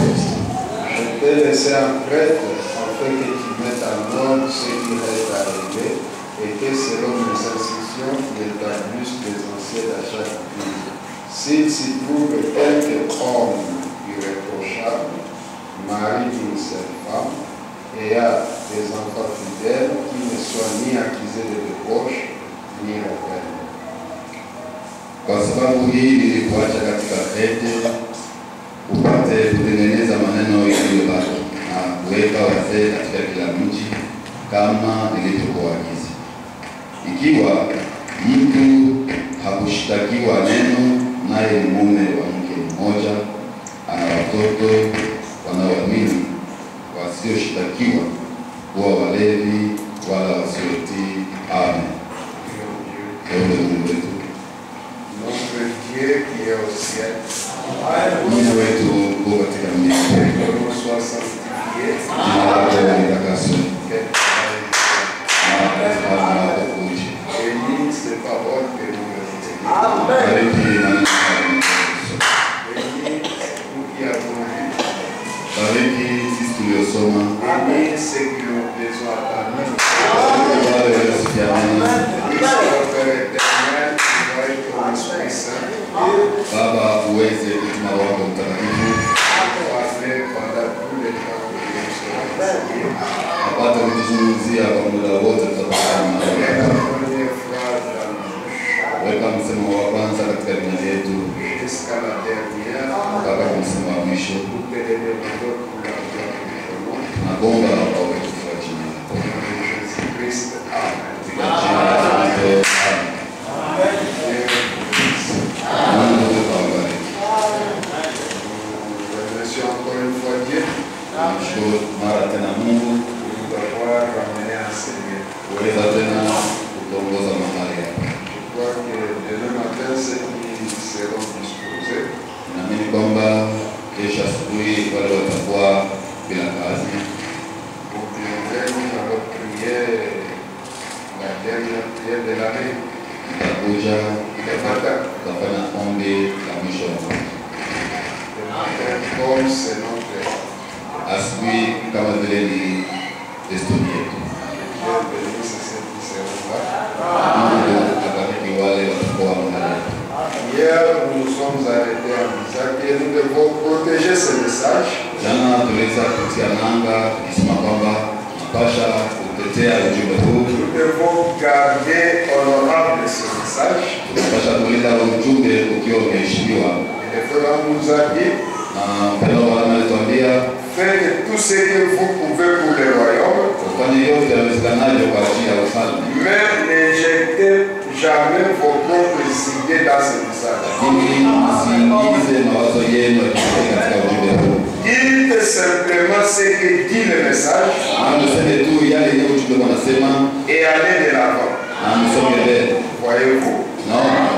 Je vais laisser un prêtre afin que tu mettes en ordre ce qui reste à régler et que selon mes instructions, il établisse les anciens à chaque église. S'il s'y trouve quelque homme irréprochable, mari d'une seule femme, et a des enfants fidèles qui ne soient ni accusés de reproche ni rebelles. Kwa sababu hii nilikuacha katika ete upate kutengeneza maneno yaliyobaki na kuweka wazee katika kila mji kama nilivyokuagiza. Ikiwa mtu hakushtakiwa neno, naye ni mume wa mke mmoja, ana watoto wanaoamini, wasioshtakiwa kuwa walevi wala wasiotii. Amen. Mungu wetu. Notre Dieu qui est au ciel, Mungu wetu uko katika mbingu. que nous sois sanctifiés, Jina lako litakaswe. que bénisse ces paroles que nous recevons. Bariki maneno haya. Bénisse nous qui avons lu. Bariki sisi tuliosoma. Bénisse ceux qui ont besoin d'amour. Wale waliosikia neno. Père éternel, tu vas être ton Esprit Saint. Baba, uweze kutuma Roho wako Mtakatifu Parler pendant tout le temps que nous serons enseigné. apate kutuzungumzia kwa muda wote tutapokutana na Et wewe. la première phrase dans la bouche Weka msemo wa kwanza katika vinywa vyetu jusqu'à la dernière. mpaka kwa msemo wa mwisho. Nous te le demandons pour la gloire de ton nom. Naomba kwa utukufu wa jina lako. Au nom de Jésus-Christ. Amen. Katika jina la Kristo. Amen. Mungu akubariki. Nous remercions encore une fois Dieu Tunamshukuru mara tena Mungu pour nous avoir ramené à enseigner. kuweza tena kutongoza mahali hapa. Je crois que demain matin, ceux qui seront disposés, Naamini kwamba kesho asubuhi wale watakuwa bila kazi, pour que nous allons prier la dernière prière de l'année. tutakuja Le matin, tutafanya ombi la mwisho wa mwaka. le matin, comme c'est notre Asubuhi kama vile ni desturi yetu. Dieu bénisse ceux qui seront là. Mungu abariki wale watakuwa mahali hapa. Hier, nous nous sommes arrêtés en disant que nous devons protéger ce message. Jana tuliweza kutia nanga tukisema kwamba tunapasha kutetea ujumbe huu, Nous devons garder honorable ce message. tunapasha kulinda ujumbe ukiwa umeheshimiwa. Et le frère nous a dit, Na mpendo wa Bwana alituambia faites tout ce que vous pouvez pour le royaume, ufanye yote yawezekanayo kwa ajili ya ufalme, mais ne jetez jamais vos propres idées dans ce message. lakini msiingize mawazo yenu yakiingia katika ujumbe huu. Dites simplement ce que dit le message Na mseme tu yale yenye ujumbe wanasema et allez de l'avant. na msome mbele. Voyez-vous? Naona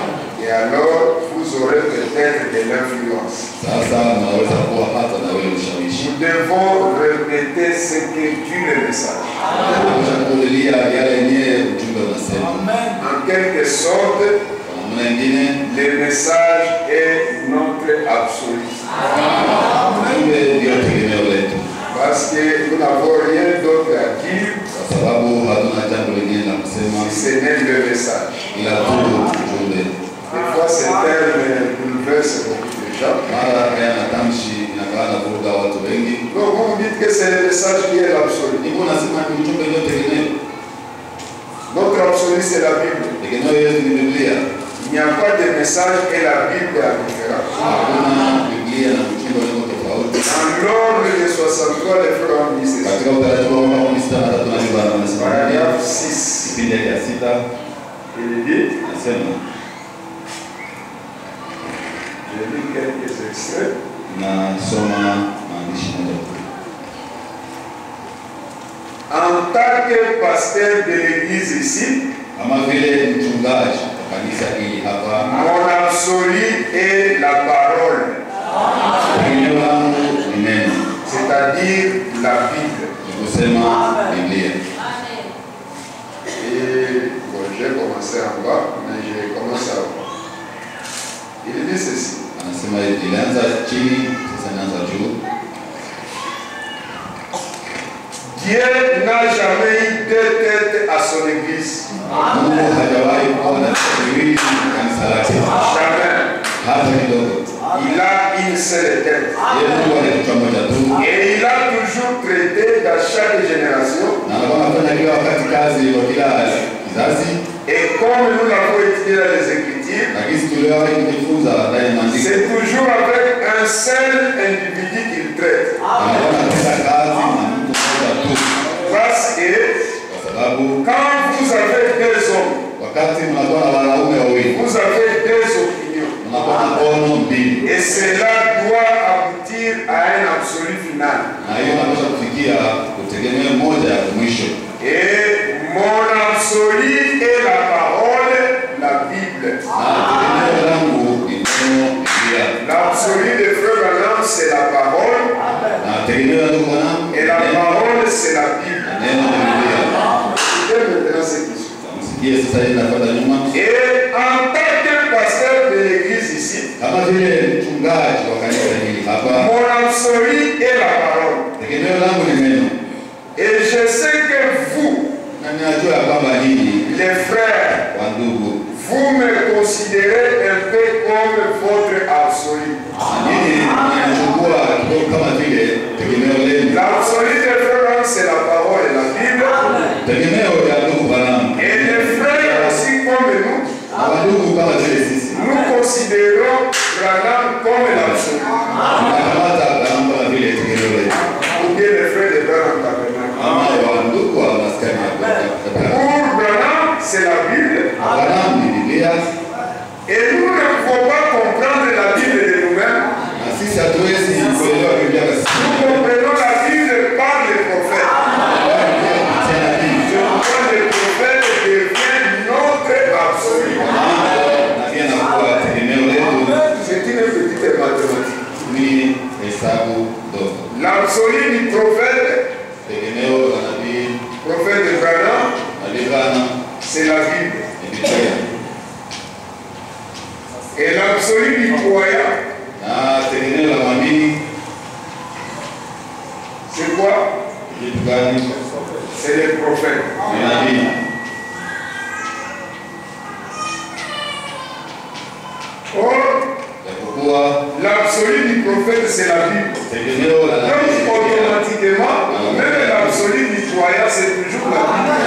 Et alors, vous aurez peut-être de l'influence. sasa mnaweza kuwa hata na wewe ushawishi. Nous devons répéter ce que dit le message. Tunapasha kurudia yale yenye ujumbe unasema. En quelque sorte, Kwa namna nyingine le message est notre absolu. ujumbe ndio tegemeo letu, Parce que nous n'avons rien d'autre à dire kwa sababu hatuna jambo lingine la kusema si ce n'est le message. ila tu ujumbe. Des fois, ce terme bouleverse beaucoup de gens. Mara haya matamshi inakaa na vuruga watu wengi. Donc, vous me dites que c'est le message qui est l'absolu. Niko nasema ni ujumbe ndio tegemeo. Notre absolu, c'est la Bible. Tegemeo yetu ni Biblia. Il n'y a pas de message et la Bible est différente. Hakuna Biblia na ujumbe ni tofauti. Dans l'ordre de 63 les frères ont dit ceci. Paragraphe 6. Il dit, j'ai lu quelques extraits. En tant que pasteur de l'église ici, mon absolu est la parole. C'est-à-dire la Bible. Et bon, j'ai commencé en bas, mais je commence à voir. Il dit ceci. Dieu n'a jamais eu deux têtes à son église. Jamais. Il a une seule tête. Et il a toujours traité dans chaque génération. Et comme nous l'avons étudié dans les Écritures, c'est toujours avec un seul individu qu'il traite. Parce que quand vous avez deux hommes, vous avez deux opinions. Et cela doit aboutir à un absolu final. Et mon absolu est la parole, la Bible. L'absolu de Frère Branham, c'est la parole. Et la parole, c'est la Bible. Écoutez maintenant cette question. Et en tant que pasteur de l'église ici, mon absolu est la parole. Et je sais que vous, les frères, vous me considérez un peu comme votre absolu. L'absolu des frères, c'est la parole et la Bible. Et les frères aussi comme nous, nous considérons Branham comme l'absolu. Ou bien les frères de Branham tabernacle. Pour Branham, c'est la Bible. Et nous ne pouvons pas comprendre la Bible de nous-mêmes. Nous comprenons la Bible par les prophètes. Le prophète devient notre absolu. C'est une petite mathématique. L'absolu du prophète, prophète de Branham, c'est la Bible. Et l'absolu du croyant, c'est quoi? C'est les prophètes. Or, l'absolu du prophète, c'est la Bible. Donc, automatiquement, même l'absolu du croyant, c'est toujours la Bible.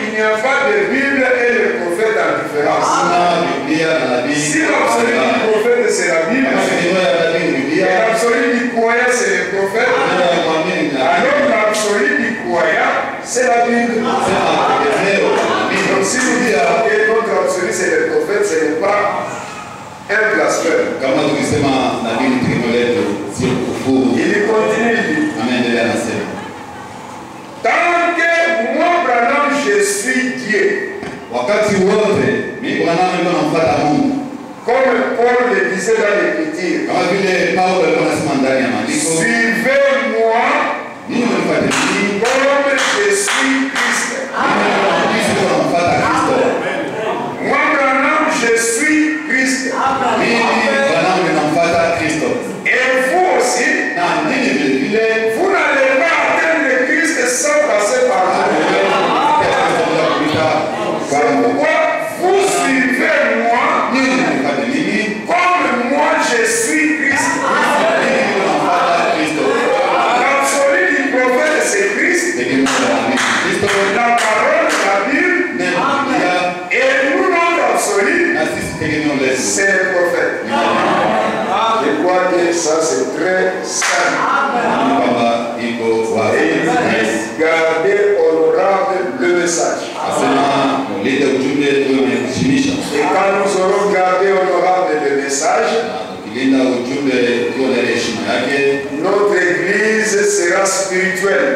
Il n'y a pas de Bible et le prophète en différence. Si l'absolu du prophète c'est la Bible, et l'absolu du croyant c'est le prophète, alors l'absolu du croyant c'est la Bible. Donc si nous disons que notre absolu c'est le prophète, ce n'est pas un blasphème. Il continue, il dit. Tant que moi, Branham, je suis Dieu. Comme Paul le disait dans l'Écriture. Suivez-moi comme je suis Christ. Moi, Branham, je suis Christ. Et vous aussi, vous n'allez pas atteindre Christ sans passer par là. C'est pourquoi vous suivez-moi comme moi je suis Christ. L'absolu du prophète c'est Christ. La parole, la que ça c'est très simple. Et garder honorable le message. Et quand nous aurons gardé honorable le message, notre église sera spirituelle.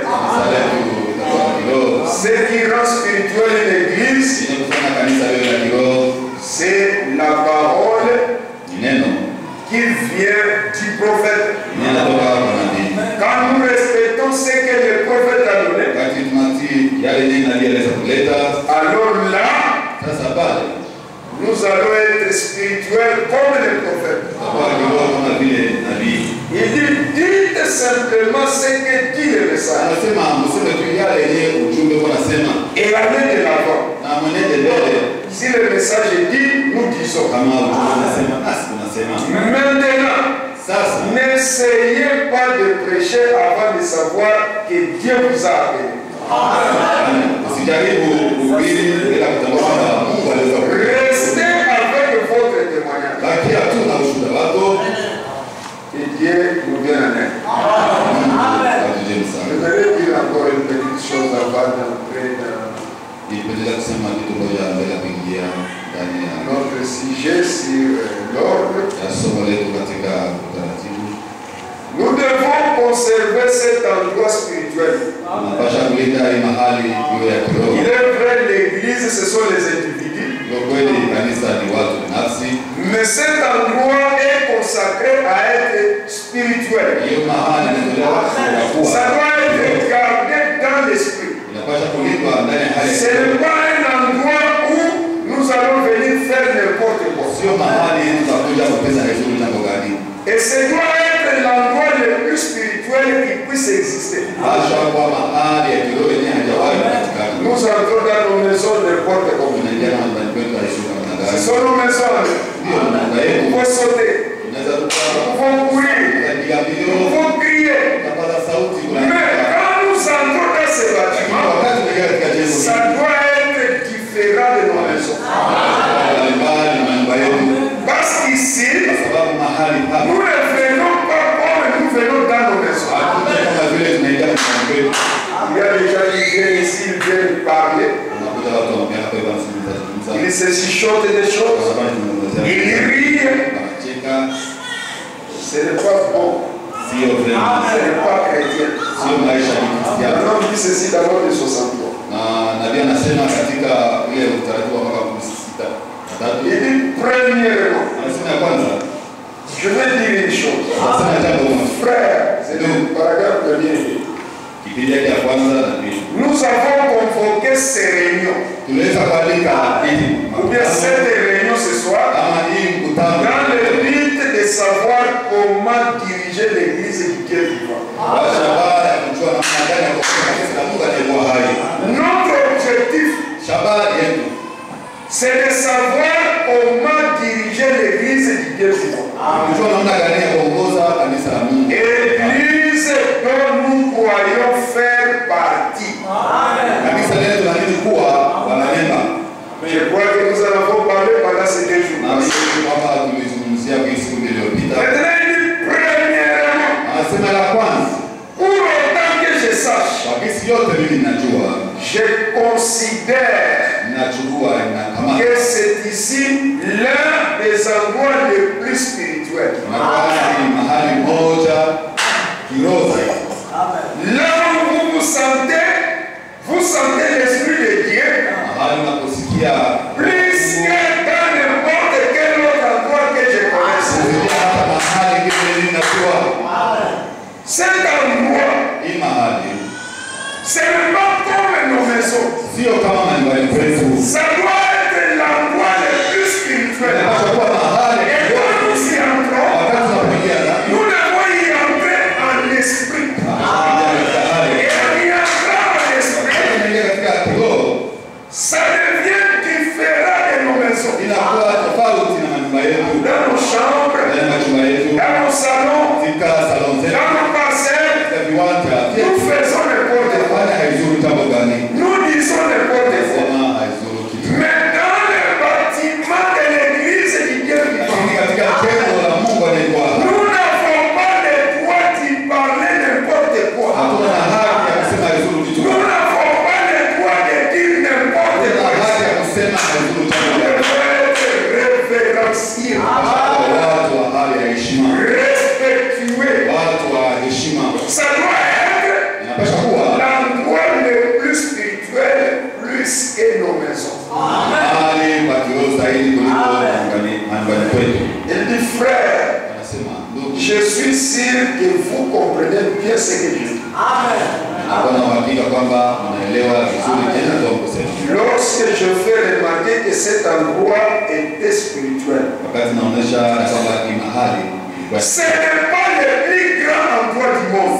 Ce qui rend spirituelle l'église, c'est la parole qui vient du prophète. Quand nous respectons ce que le prophète a donné, alors là, nous allons être spirituels comme le prophète. Il dit, dites simplement ce que dit le message. Et allez de l'avant. Si le message est dit, nous disons. Maintenant, n'essayez pas de prêcher avant de savoir que Dieu vous a appelé. Restez avec votre témoignage. Et Dieu nous vient en aide. Je voudrais dire encore une petite chose avant d'entrer dans notre sujet sur l'ordre. Nous devons conserver cet endroit spirituel. Il est vrai, l'église, ce sont les individus. Mais cet endroit est consacré à être spirituel. Ça doit être gardé dans l'esprit. Ce n'est pas un endroit où nous allons venir faire n'importe quoi. Et ce doit être l'endroit le plus spirituel qui puisse exister. Nous entrons dans nos maisons n'importe comment. Ce sont nos maisons. Nous pouvons sauter. Nous pouvons courir. Nous pouvons crier. Mais quand nous entrons dans ces bâtiments, ça doit être différent de nos maisons. Parce qu'ici, nous ne venons pas comme nous venons dans nos maisons. Il y a des gens qui viennent ici, ils viennent parler. Ils se chuchotent des choses. Ils rient. Ce n'est pas bon. Ce n'est pas chrétien. Un homme dit ceci d'abord de 63. Il dit premièrement, je vais dire une chose. Frère, c'est le paragraphe premier. Nous avons convoqué ces réunions. Ou bien cette réunion ce soir dans le but de savoir comment diriger l'église du Dieu vivant. Notre objectif, c'est de savoir comment diriger l'église du Dieu vivant. Église dont nous croyons faire partie. Je crois que nous en avons parlé pendant ces 2 jours. Maintenant, il dit premièrement, pour autant que je sache, je considère que c'est ici l'un des endroits les plus spirituels. Là où vous vous sentez l'esprit de Dieu, plus que dans n'importe quel autre endroit que je connaisse. Cet endroit, ce n'est pas comme nos maisons. Ça doit être l'endroit le plus spirituel. Et quand nous y entrons, nous devons y entrer en l'esprit. Et en y entrant en l'esprit, ça devient différent de nos maisons. Dans nos chambres, dans nos salons, dans nos parcelles, nous faisons n'importe quoi. Nous disons n'importe quoi. Je suis sûr que vous comprenez bien ce que je dis. Amen. Lorsque je fais remarquer que cet endroit était spirituel, ce n'est pas le plus grand endroit du monde.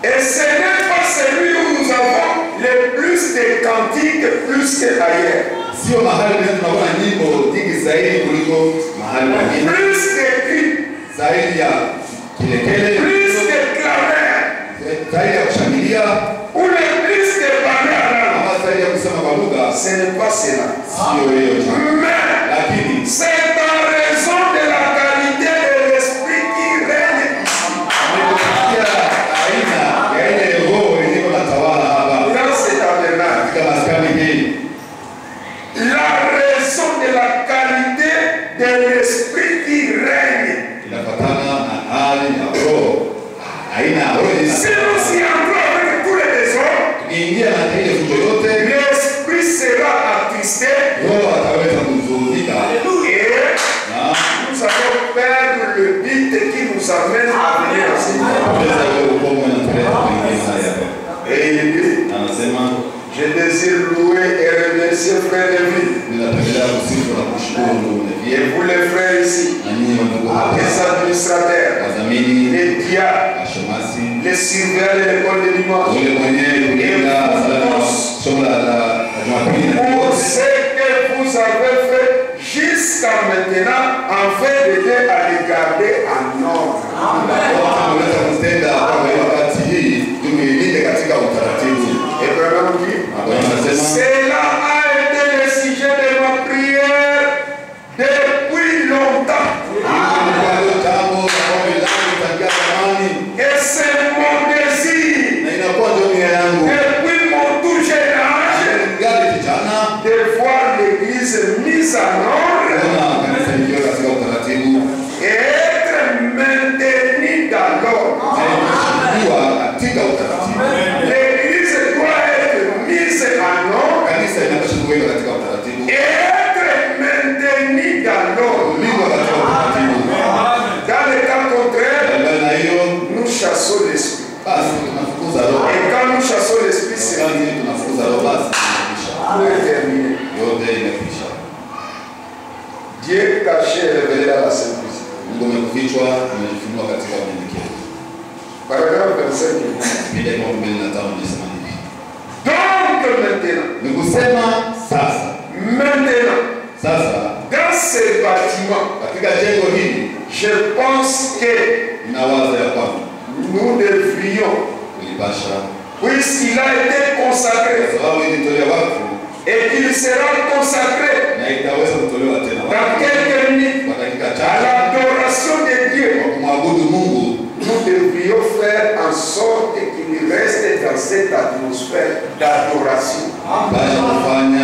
Et ce n'est pas celui où nous avons le plus de cantiques plus qu'ailleurs. Plus de cris, plus de clameurs, ou le plus de bananes. Ce n'est pas cela. Mais c'est en raison de la qualité de l'esprit qui règne ici. Dans cet tabernacle, la raison de la qualité de l'esprit qui règne. Si nous y entrons avec tous les désordres, l'esprit sera attristé. Et nous allons perdre le but qui nous amène à venir enseigner. Et il dit, je désire louer et remercier frère David. Et vous les frères ici, les administrateurs, les diacres, les surveillants de l'école de dimanche, pour ce que vous avez fait jusqu'à maintenant, afin d'aider à les garder en ordre. Et vraiment dit, cela a été le sujet de ma prière depuis longtemps. Et c'est mon désir depuis mon tout jeune âge de voir l'église mise en ordre et être maintenue dans l'ordre. L'église doit être mise en ordre et être maintenue dans l'ordre. Dans le cas contraire, nous chassons l'esprit. Et quand nous chassons l'esprit, c'est pour terminer. Dieu caché et révélé dans la simplicité. Paragraphe 25. Donc maintenant, dans ce bâtiment, je pense que nous devrions, puisqu'il a été consacré et qu'il sera consacré dans quelques minutes à l'adoration de Dieu, nous devrions faire en sorte qu'il reste dans cette atmosphère d'adoration. On ne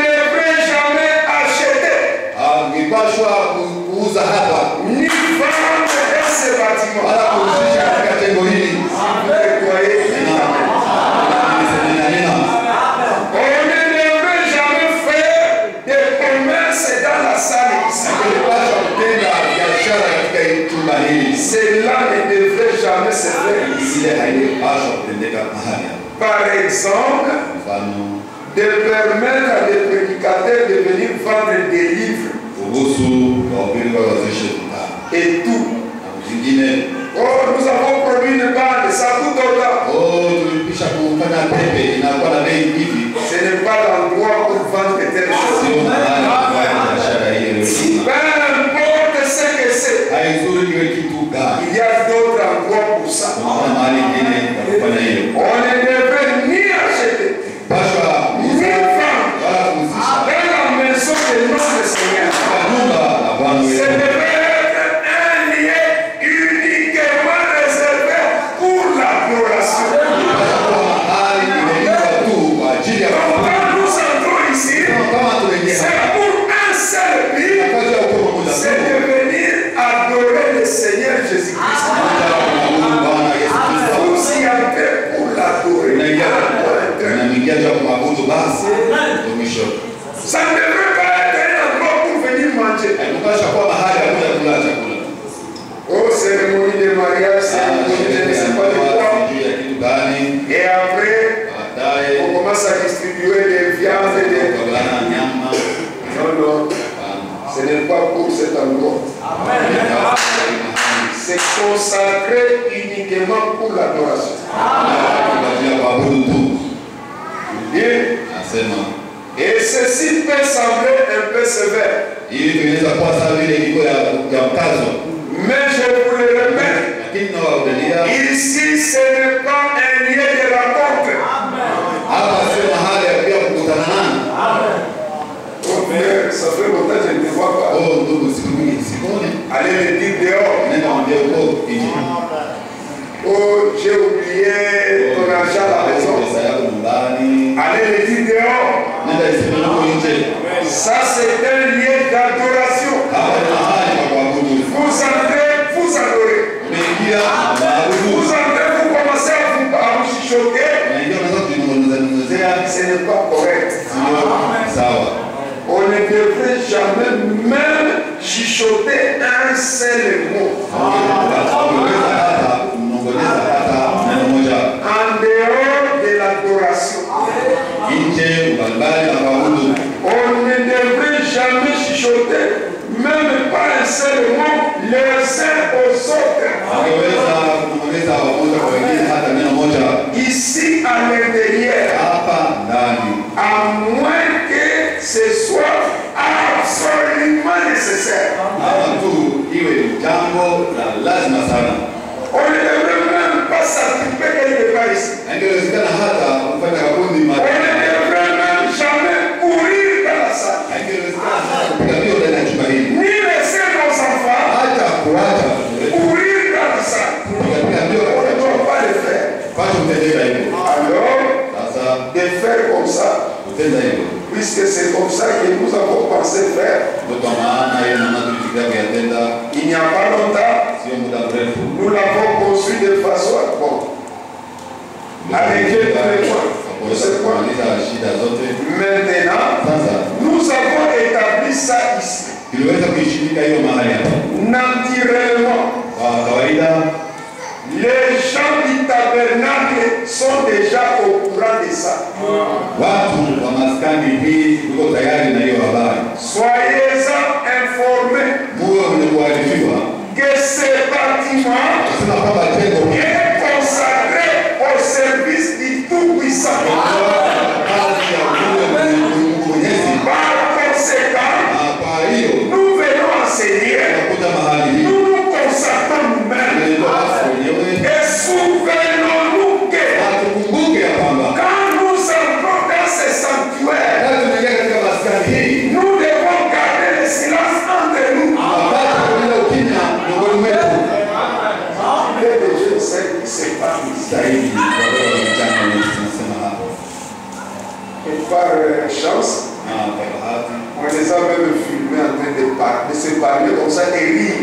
devrait jamais acheter ni vendre dans ce bâtiment. Cela ne devrait jamais se faire ici. Par exemple, de permettre à des prédicateurs de venir vendre des livres et tout. Oh, nous avons produit une bande, ça coûte autant. Ce n'est pas l'endroit pour vendre telle chose. Peu importe ce que c'est. Il y a d'autres endroits pour ça. On ne devrait ni acheter, ni vendre dans la maison de notre Seigneur. Ce devrait être un lieu uniquement réservé pour l'adoration. Ça ne devrait pas être un endroit pour venir manger. Oh, cérémonie de mariage, cérémonie de ne sais pas de quoi. Et après, on commence à distribuer des viandes et des... Non, non. Ce n'est pas pour cet endroit. C'est consacré uniquement pour l'adoration. Bien. Et ceci peut sembler un peu sévère. Mais je vous le répète, ici ce n'est pas un lieu de rencontre. Oh frère, ça fait longtemps que je ne te vois pas. Allez le dire dehors. Oh, j'ai oublié ton argent à la maison. Allez le dire dehors. Ça c'est un lieu d'adoration. Vous entrez, vous adorez. Vous entrez, vous commencez à vous chuchoter. Ce n'est pas correct. On ne devrait jamais même chuchoter un seul mot. En dehors de l'adoration. On ne devrait jamais chuchoter, même pas un seul mot, les uns aux autres. Ici à l'intérieur, à moins que ce soit absolument nécessaire. On ne devrait même pas s'occuper quelque part ici. On ne devrait même jamais courir dans la salle. Ni laisser nos enfants courir dans la salle. On ne doit pas le faire. Alors, de faire comme ça, puisque c'est comme ça que nous avons pensé faire. Il n'y a pas longtemps, nous l'avons construit de façon bon. Avec tous les points. Maintenant, nous avons établi ça ici. Naturellement, les gens du tabernacle sont déjà au courant de ça. Soyez-en informés que ce bâtiment est consacré au service du Tout-Puissant. Par conséquent, nous venons enseigner, nous nous consacrons nous-mêmes. Et souvenons-nous que quand nous entrons dans ce sanctuaire, nous devons garder le silence entre nous. Je sais qui se passe ici. Et par chance, on les a même filmés en train de se parler comme ça et rire.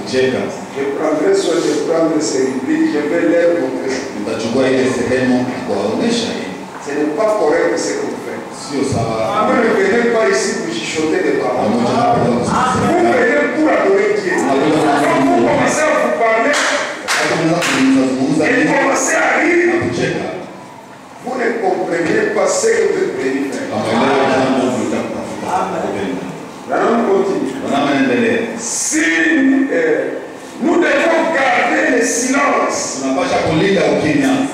Je prendrai soin de prendre ces rubriques, je vais les montrer. Ce n'est pas correct ce qu'on fait. Vous ne venez pas ici pour chuchoter des paroles. Vous venez pour adorer Dieu. Quand vous commencez à vous parler et commencez à rire, vous ne comprenez pas ce que vous êtes venu faire. On continue. Si nous devons garder le silence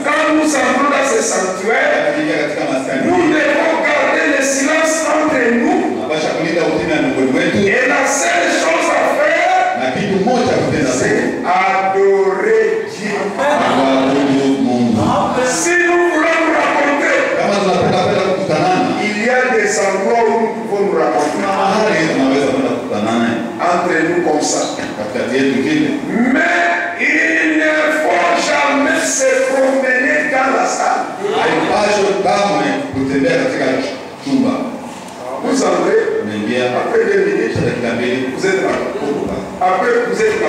quand nous entrons dans ce sanctuaire, nous devons garder le silence entre nous. Et la seule chose à faire, c'est adorer Dieu. Si nous voulons nous raconter, il y a des endroits où nous pouvons nous raconter entre nous comme ça. Mais il ne faut jamais se promener dans la salle. Vous entrez, après 2 minutes, vous êtes là. Après, vous êtes là.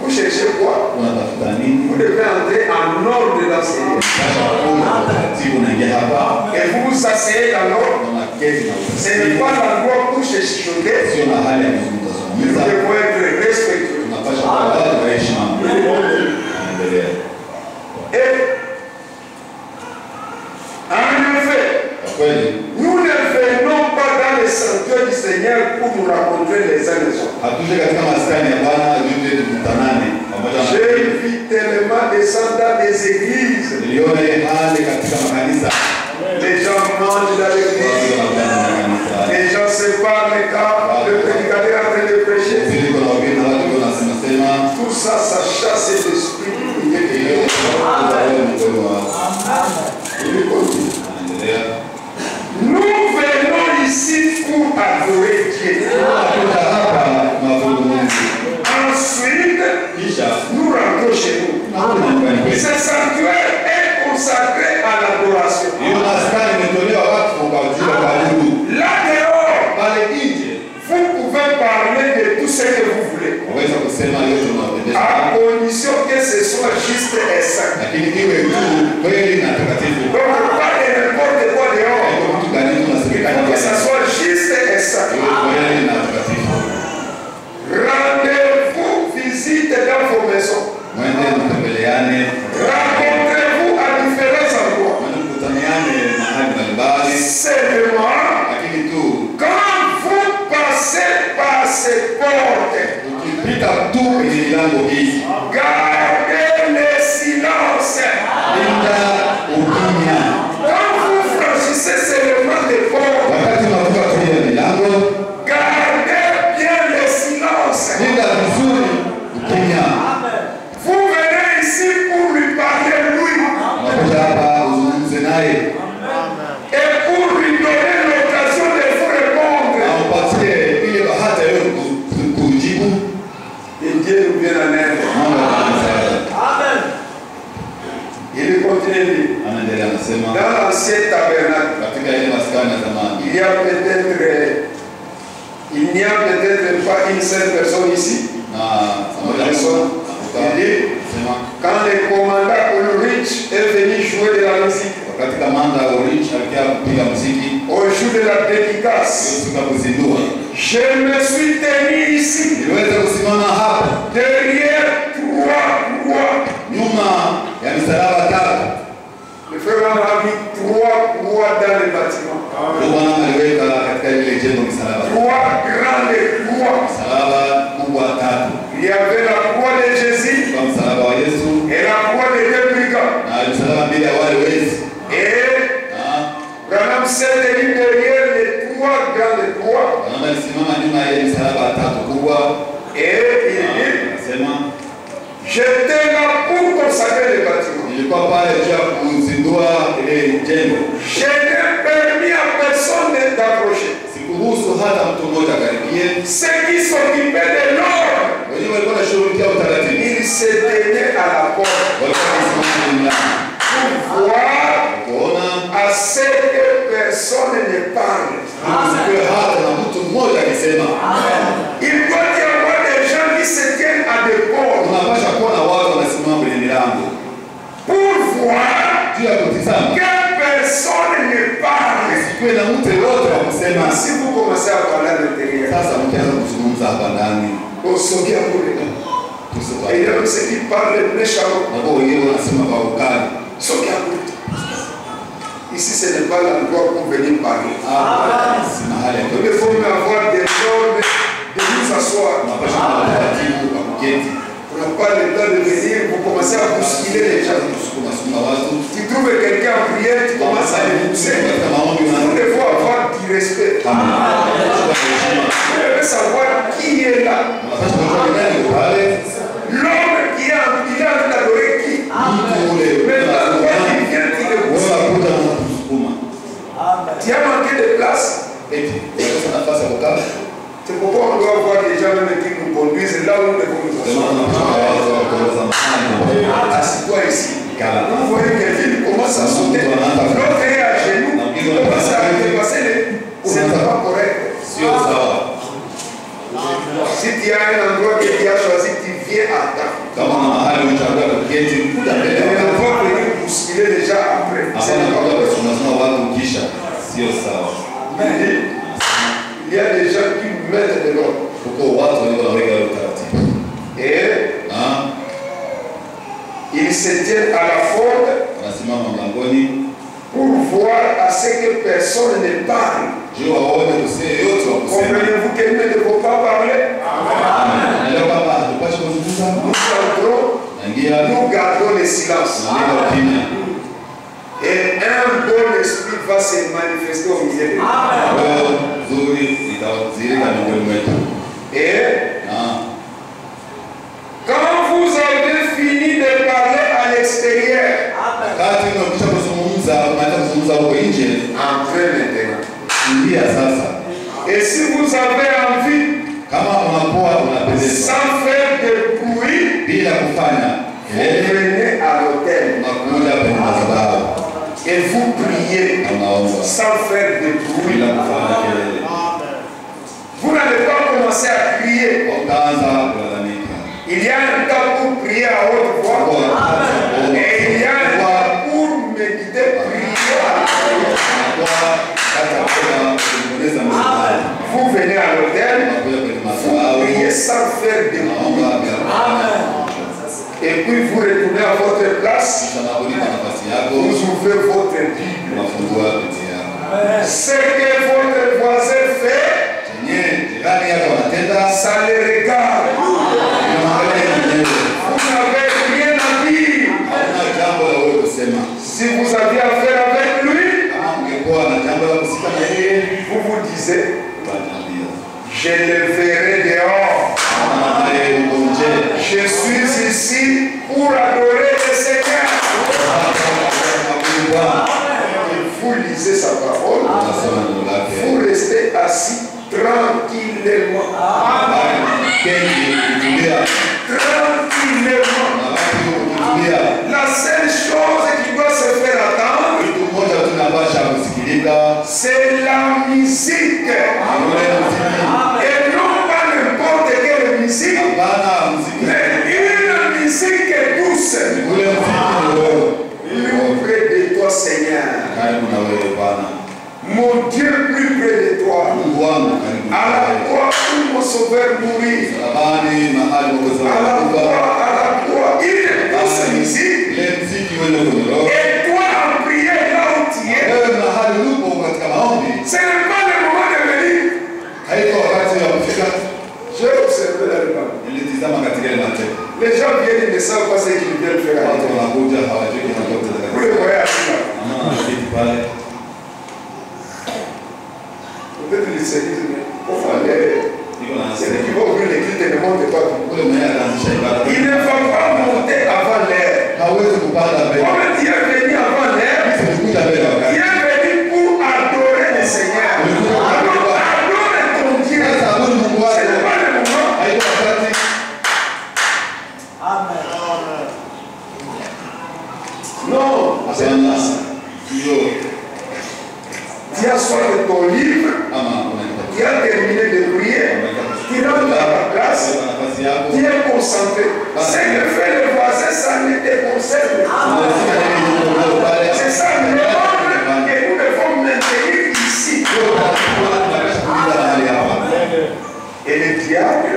Vous cherchez quoi? Vous devez entrer en ordre d'enseigner. Et vous s'asseoir dans l'ordre. Ce n'est pas l'endroit pour se chuchoter. Sio mahali ya Nous kuzungumza. devons être respectueux. Tunapaswa kuwa watu wa heshima. Endelea. Et en effet, Kwa kweli nous ne venons pas dans le sanctuaire du Seigneur pour nous rencontrer les uns les autres. hatuje katika maskani ya Bwana ili tukutanane pamoja na J'ai vu tellement de gens dans des églises. niliona ile hali katika makanisa. Les gens mangent dans l'église. Les gens se parlent quand le prédicateur est en train de prêcher. Ziliko na wageni na watu wanasema sema Tout ça, ça chasse l'esprit du hiyo mkono wa anaendelea. Nous venons ici pour adorer Dieu. Tunakuja hapa maabudu Mungu. Ensuite, Kisha nous rentrons chez nous. tunakuja nyumbani kwetu. Ce sanctuaire est consacré à l'adoration. Hiyo maskani imetolewa watu kwa ajili ya kuabudu. Là dehors, Pale nje vous pouvez parler de tout ce que vous voulez. waweza kusema yote unayopendeza. À condition que ce soit juste et saint. Lakini iwe tu kweli na takatifu. Donc, pas de n'importe quoi dehors. Haiko mtu gani Il tunasikiliza faut que ça soit juste et saint. iwe kweli na takatifu. Rendez-vous, visite dans vos maisons. Mwende mtembeleane. Rencontrez-vous à différents endroits. Mwende mkutaniane mahali mbalimbali. Seulement, Lakini tu quand vous passez par ces portes, ukipita tu kwenye milango hii, gardez le silence. linda ukimya. Quand vous franchissez seulement les portes, Wakati unavuka kwenye milango, gardez bien le silence. linda vizuri ukimya. Vous venez ici pour lui parler lui Unakuja hapa uzungumze naye, et pour lui donner l'occasion de vous répondre. na upatie ile bahati ya wewe kujibu. Et Dieu nous vient en aide. Mungu atakusaidia. Il continue. Anaendelea anasema, Dans l'ancien tabernacle, katika ile maskani ya zamani il n'y a peut-être pas une seule personne ici. na pamoja na sema Quand le commandant Ulrich est venu jouer de la musique wakati kamanda Ulrich alikuwa kupiga muziki au jour de la dédicace, siku ya kuzindua, je me suis tenu ici niliweza kusimama hapa derrière trois croix. nyuma ya misalaba tatu. Le frère a mis trois croix dans le bâtiment. Ndio Bwana aliweka katika ile jengo misalaba, Trois grandes croix. misalaba kubwa tatu, Il y avait la croix de Jésus kwa msalaba wa Yesu et la croix des deux brigands. na misalaba mbili ya wale wezi, Et na Branham s'est tenu derrière les trois grandes croix. Bwana alisimama nyuma ya ile misalaba tatu kubwa. Et il dit, Anasema j'étais là pour consacrer le bâtiment. nilikuwa pale juu ya kuzindua ile jengo, Je n'ai permis à personne d'approcher. sikuruhusu hata mtu mmoja karibie. Ceux qui s'occupaient de l'ordre, Wenyewe walikuwa wanashughulikia utaratibu, ils se tenaient à la porte walikuwa wanasimama kwenye mlango pour voir kuona à ce que personne ne parle. usikiwe hata na mtu mmoja akisema. Il doit y avoir des gens qui se tiennent à des portes Tunapasha kuona watu wanasimama kwenye milango pour voir juu ya kutizama, que personne ne parle. usikiwe na mtu yote wa kusema. Si vous commencez à parler à l'intérieur, Sasa mkianza kuzungumza hapa ndani, au sommet à vous. Et il y a même ceux qui parlent méchamment. na kwa wengine wanasema kwa ukali. Sommet à vous. Ici, ce n'est pas l'endroit pour venir parler. Si mahali ya Nous devons avoir des ordres de nous asseoir. tunapasha kuwa na utaratibu wa kuketi, On n'a pas le temps de venir, vous commencez à bousculer les gens. kusukuma watu. Tu trouves quelqu'un en prière, tu commences à les pousser. Katika maombi Nous unaanza devons avoir du respect. Vous devez savoir qui est là. unapasha kujua ni nani yuko pale, L'homme qui est en train d'adorer qui. mtu ule Maintenant, toi qui viens, tu le pousses. wewe kuja na kusukuma Tu as manqué de place. eti unakosa nafasi ya kukaa. C'est pourquoi on doit avoir des gens même qui nous conduisent là où nous devons nous Ndio maana asseoir. tunapaswa watu wa kuongoza mahali. Assis-toi ici. Vous voyez quelqu'un qui commence à sauter. L'autre est à genoux. Il commence à dépasser les. Ce n'est pas correct. Sio sawa. Si tu as un endroit que tu as choisi, tu viens à temps. Kama na mahali unachagua kuketi, kuja mbele Et ya on watu. va venir bousculer déjà après. Ce Hapana n'est pas kuja correct. kusimama watu kisha. sio sawa. Il y a des gens qui mettent de l'ordre. Huko watu wanaweka utaratibu. Et ils se tiennent à la porte wanasimama mlangoni pour voir à ce que personne ne parle. Comprenez-vous qu'elle ne faut pas parler? Nous entrons, nous gardons le silence. Et un bon esprit va se manifester au milieu de nous. Et quand vous avez fini de parler à l'extérieur, entrez maintenant. Et si vous avez envie, sans faire de bruit, vous venez à l'hôtel et vous priez sans faire de bruit. Vous n'allez pas commencer à crier. Il y a un temps pour prier à haute voix et il y a un temps pour méditer, prier à haute voix. Vous venez à l'hôtel, vous priez sans faire de bruit. Et puis vous retournez à votre place, vous ouvrez votre Bible. Ce que votre voisin fait, ça les regarde. Vous n'avez rien à dire. Si vous aviez affaire avec lui, vous vous disiez, je le verrai dehors. Je suis ici pour adorer le Seigneur. Vous lisez sa parole, vous restez assis tranquillement. Tranquillement. La seule chose qui doit se faire attendre, c'est la musique. Et non pas n'importe quelle musique, mais une musique douce. Plus près de toi, Seigneur. Mon Dieu, plus près de toi. À la croix où mon sauveur mourit. À la croix, il est douce musique. Et toi, en prière là où tu es, ce n'est pas le moment de venir. J'ai observé la Bible. Les gens viennent, ils ne savent pas ce qu'ils viennent faire. Vous le voyez assis là. Peut-être les services, c'est qui va ouvrir l'église et ne monte pas. Il ne va pas monter avant l'air. Comme tu es venu avant l'air, tu es venu pour adorer le Seigneur. Adore ton Dieu. Ce n'est pas le moment. Amen. Non, c'est pas ça. Tu as soif de ton livre, tu as terminé de prier, tu rentres à ta place, tu es concentré. Ce que fait le voisin, ça ne te concerne pas. C'est ça le ordre que nous devons maintenir ici. Et les diables,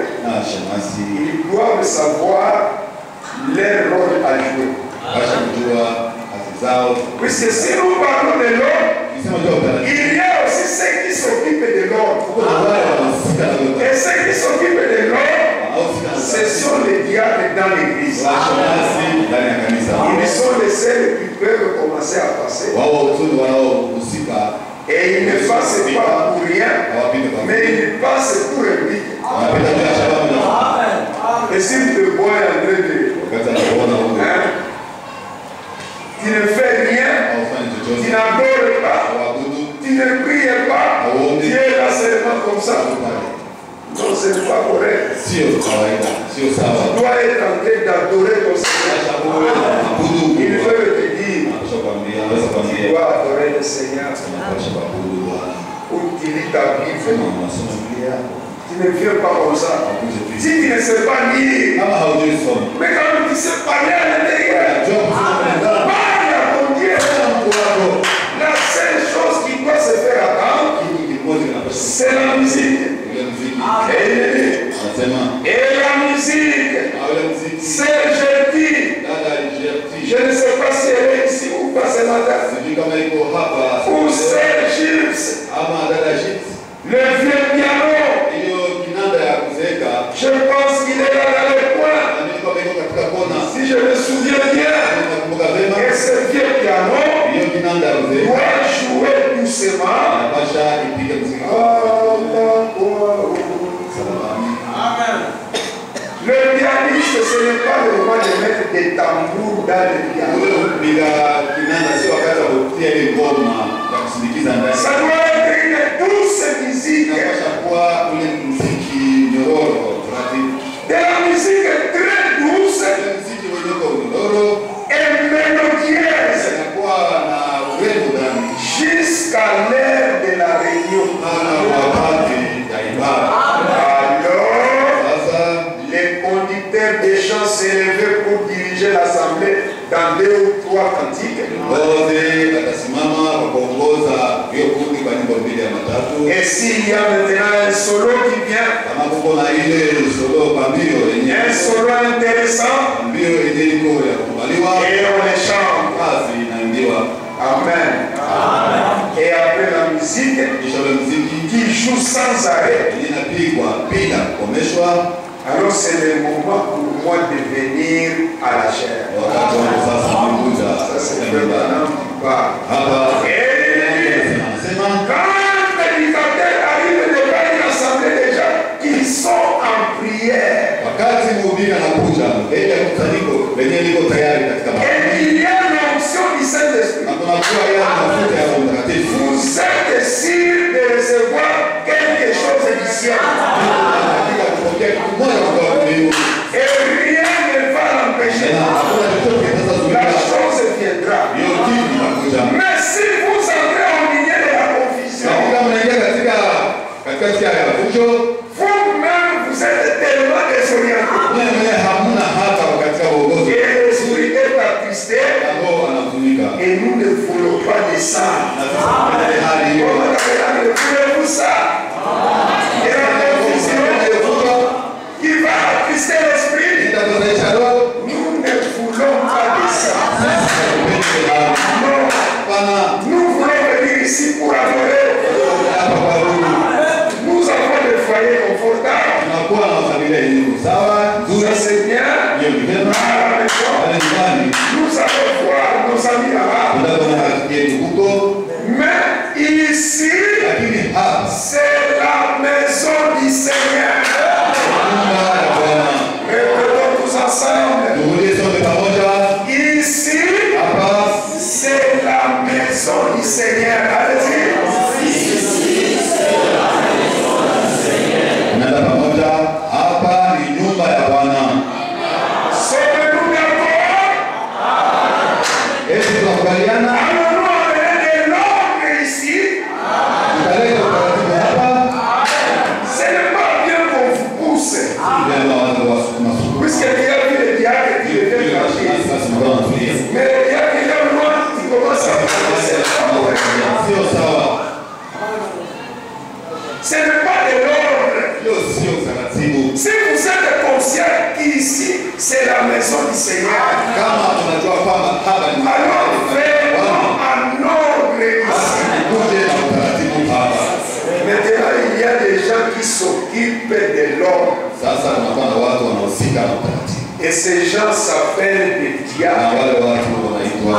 ils doivent savoir leur rôle à jouer. Puisque si nous parlons de l'ordre, il y a aussi ceux qui s'occupent de l'ordre. Et ceux qui s'occupent de l'ordre, ce sont les diables dans l'église. Ils sont les seuls qui peuvent commencer à passer. Et ils ne passent pas pour rien, mais ils passent pour un but. Et si tu te vois en train de... Tu ne fais rien, tu n'adores pas, tu ne pries pas, tu es là seulement comme ça. Non, ce n'est pas correct. Tu dois être en train d'adorer ton Seigneur. Il veut te dire, tu dois adorer le Seigneur. Où tu lis ta Bible, tu ne viens pas comme ça. Si tu ne sais pas lire, mais quand tu sais parler à l'intérieur, parle à ton Dieu. La seule chose qui doit se faire gypse, ama dada Egypte, le vieux piano, hiyo kinanda ya kuzeeka, je pense qu'il est là dans le coin. na niko katika kona. Si je me souviens bien, Nakumbuka vema et ce vieux piano hiyo kinanda ya kuzeeka doit jouer doucement. inapasha ipige muziki. Amen. Le pianiste, ce n'est pas le moment de mettre des tambours dans le piano. Kupiga kinanda sio wakati wa kutia ile ngoma ya kusindikiza ndani. Ça doit être une douce musique. Inapasha kuwa ule muziki nyororo, taratibu. De la musique très douce Ule muziki ulioko nyororo et mélodieuse inakuwa na urembo ndani. jusqu'à l'heure de la réunion. Wakati ya ibada. Alors, Sasa les conducteurs des chants s'élevaient pour diriger l'assemblée dans 2 ou 3 cantiques. wote watasimama kwa kuongoza hiyo kundi kwa nyimbo mbili ya matatu. Et s'il y a maintenant un solo qui vient, Kama kuko na ile solo pambio yenye un solo intéressant, pambio yenye iko ya kukubaliwa, et on les chante. kazi inaimbiwa. Amen. Et après la musique Kisha ule muziki qui joue sans arrêt, yenye inapigwa bila kukomeshwa, alors c'est le moment pour moi de venir à la chair. wakati wangu sasa nimekuja Ça c'est le nyumbani. maintenant qui parle. Hapa Et anasema quand les prédicateurs arrivent devant une assemblée des gens qui sont en prière, wakati mhubiri anakuja mbele ya kusanyiko lenye liko tayari katika et maombi, il y a l'onction du Saint-Esprit, na kunakuwa yale mafuta ya Roho Mtakatifu, vous êtes sûr de recevoir quelque chose du ciel. katika kupokea kitu moja kutoka mbinguni. Et rien ne va l'empêcher. Na hakuna chochote La kitazuia chose viendra. hiyo kitu inakuja. Mais si vous entrez au milieu de la confusion, Kama mnaingia katikati ya fujo, vous-même vous êtes tellement désorienté. mwenye hamna hata katika uongozi, Et l'esprit est attristé. na Roho anahuzunika. Et nous ne voulons pas de ça. Na sasa kwenye hali hiyo Voulez-vous ça? Et la confusion qui va attrister l'esprit. itakuzaisha roho. Nous ne voulons pas de ça. Non. Hapana, Nous voulons venir ici pour adorer. hapa kwa Mungu Nous avons des foyers confortables. tunakuwa na familia yenye sawa nzuri, Ça c'est bien. hiyo ni vyema. À la maison, Pale nyumbani nous allons voir nos amis là-bas. tunakuwa na rafiki yetu huko, Mais ici, lakini hapa c'est la maison du Seigneur. nyumba ya Bwana. Répétons tous ensemble. Turudie sote pamoja Ici, hapa, c'est la maison du Seigneur. Allez-y. tunaenda pamoja hapa, ni nyumba ya Bwana. Sommes-nous d'accord? Eti tunakubaliana, Allons-nous amener de l'ordre ici? tutaleta utaratibu hapa. Ce n'est pas bien qu'on vous pousse. Vyema watu wasukuma sukuma. Puisqu'il y a vu les diacres qui devaient marcher. Sasa mbona tulia? Mais les diacres, il y a loin, ils commencent à passer. Sio sawa. Ce n'est pas de l'ordre. Hiyo sio utaratibu. Si vous êtes conscient qu'ici, c'est la maison du Seigneur, Kama tunajua kwamba hapa ni alors faisons Bwana, en ordre basi ici. tukuje na utaratibu hapa. Maintenant, il y a des gens qui s'occupent de l'ordre. Sasa tunakuwa na watu wanahusika na utaratibu, Et ces gens s'appellent des na diacres. wale watu wanaitwa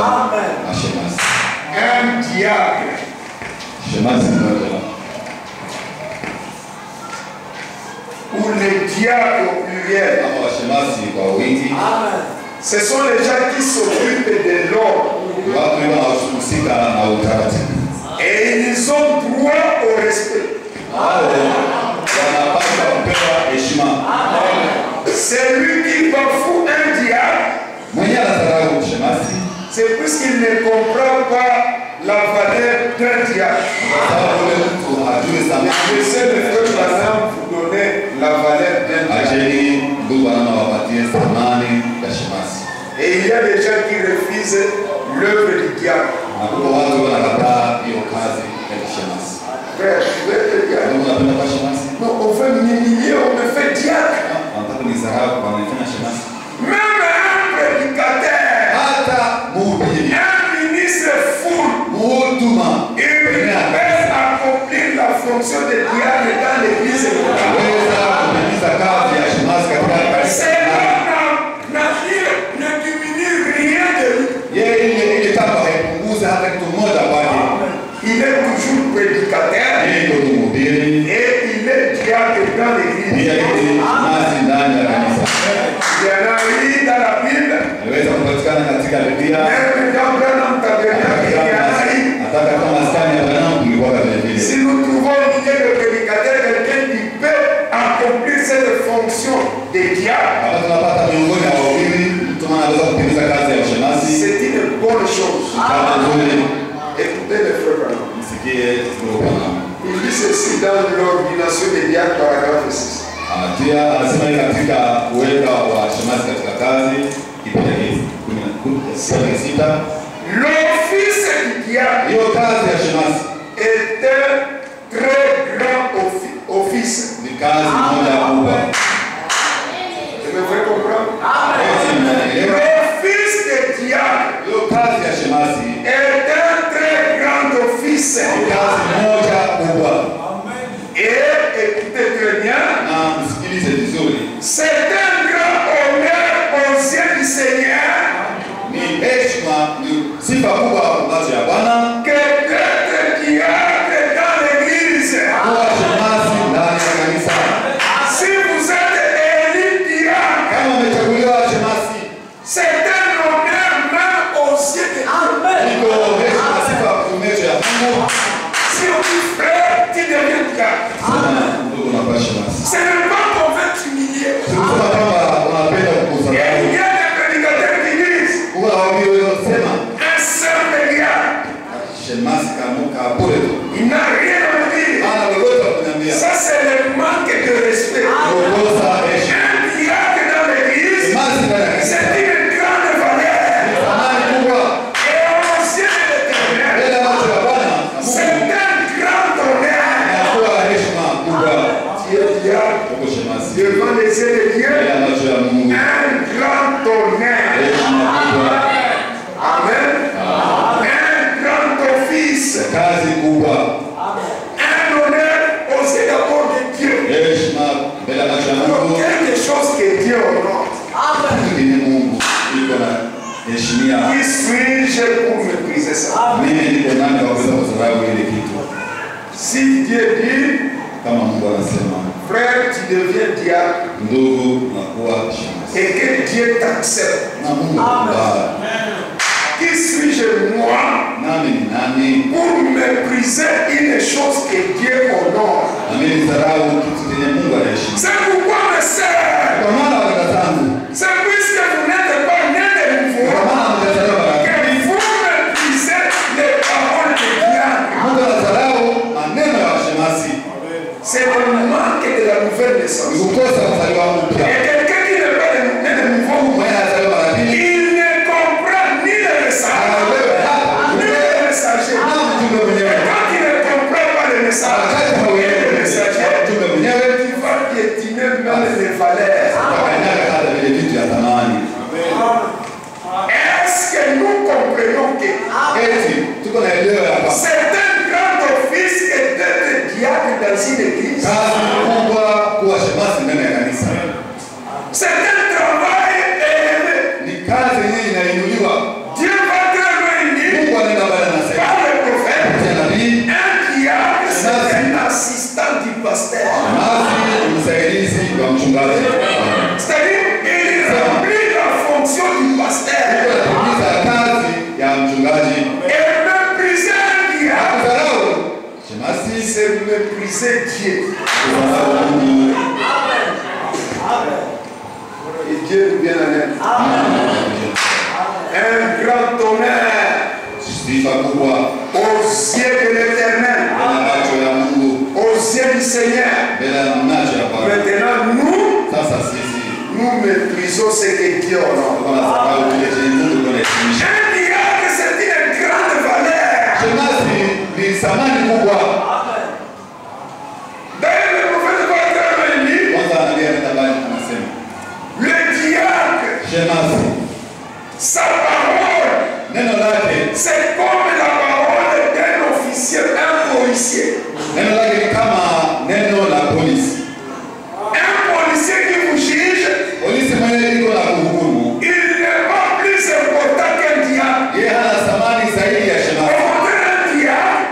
mashemasi. Un diacre, Shemasi mmoja ou les diacres au pluriel, ama washemasi kwa wingi, ce sont les gens qui s'occupent de l'ordre. watu wanaohusika na utaratibu. Et ils ont droit au respect. Hao wanapaswa kupewa heshima. Celui qui bafoue un diacre, Mwenye anadharau shemasi, c'est puisqu'il ne comprend pas la valeur d'un diacre. sababu ule mtu hajui thamani. Laissez le feu Branham vous donner la valeur d'un diacre. Acheni ndugu anawapatie thamani ya shemasi. Et il y a des gens qui refusent l'œuvre du diacre. Na kuna watu wanakataa hiyo kazi ya kishemasi. Frère, je veux être diacre. Ndugu unapenda kwa shemasi? Non, on veut m'humilier, on me fait diacre. Wanataka nisahau kwa nifanya shemasi. Même un prédicateur, Hata mhubiri, un ministre fou, mhuduma, il pèse à toujours prédicateur. Et il est diable dans l'église. Il y en a eu dans la Bible. Même dans Branham Tabernacle, il y en a eu. Si nous trouvons au milieu de prédicateur quelqu'un qui peut accomplir cette fonction de diable, c'est une bonne chose. Écoutez les frères Branham. Il dit ceci dans l'ordination des diacres, paragraphe 6. L'office du diable est un très grand office. Vous me faites comprendre? L'office du diable est un très grand office. Et écoutez très bien, c'est un grand honneur aux yeux du Seigneur que d'être diable dans l'église. Si vous êtes élu diable, c'est un honneur même aux yeux de Dieu. Si on dit frère, tu deviens diable. C'est le pas qu'on veut t'humilier. Et il y a des prédicateurs qui disent un seul diable. Il n'a rien à dire. Ça, c'est le manque de respect. Un diable dans l'église, c'est une grande valeur. Et aux yeux de l'Éternel, c'est un grand honneur. Devant les yeux de Dieu, un grand honneur. Amen. Un grand office. Un honneur aux yeux d'abord de Dieu. Quelque chose que Dieu honore. Qui suis-je pour mépriser ça? Si Dieu dit, frère, tu deviens diable, et que Dieu t'accepte. Qui suis-je moi pour mépriser une chose que Dieu honore? C'est pourquoi mes sœurs, c'est puisque vous n'êtes pas nés de nouveau que vous méprisez les paroles de diable. C'est le manque de la nouvelle naissance. Et quelqu'un qui n'est pas né de nouveau, il ne comprend ni le message, ni le messager. Et quand il ne comprend pas le message, tu vas piétiner même les valeurs. Est-ce que nous comprenons que c'est un grand office que d'être diable dans une église? C'est un travail élevé. Dieu va te réunir par le prophète. Un diable, c'est un assistant du pasteur. C'est-à-dire, il remplit la fonction du pasteur. Et mépriser un diable, c'est mépriser Dieu. Et Dieu nous vient en aide. Un grand honneur aux yeux de l'Éternel, aux yeux du Seigneur. Maintenant, nous méprisons ce que Dieu honore. Un diable, c'est une grande valeur. D'ailleurs, le prophète va intervenir. Le diable, sa parole, c'est comme la parole d'un officier, un policier. Un policier qui vous juge, il n'est pas plus important qu'un diable. Un diable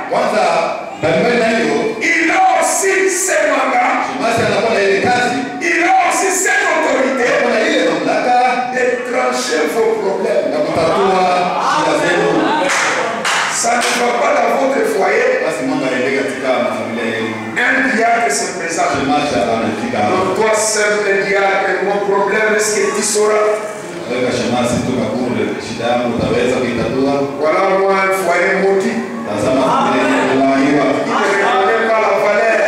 il a aussi ses mandats, il a aussi cette autorité de trancher vos problèmes. Ça ne va pas dans votre foyer. Un diable se présente. Donc toi seul le diable, mon problème, est-ce que tu sauras? Voilà moi un foyer maudit. Il ne reconnaît pas la valeur.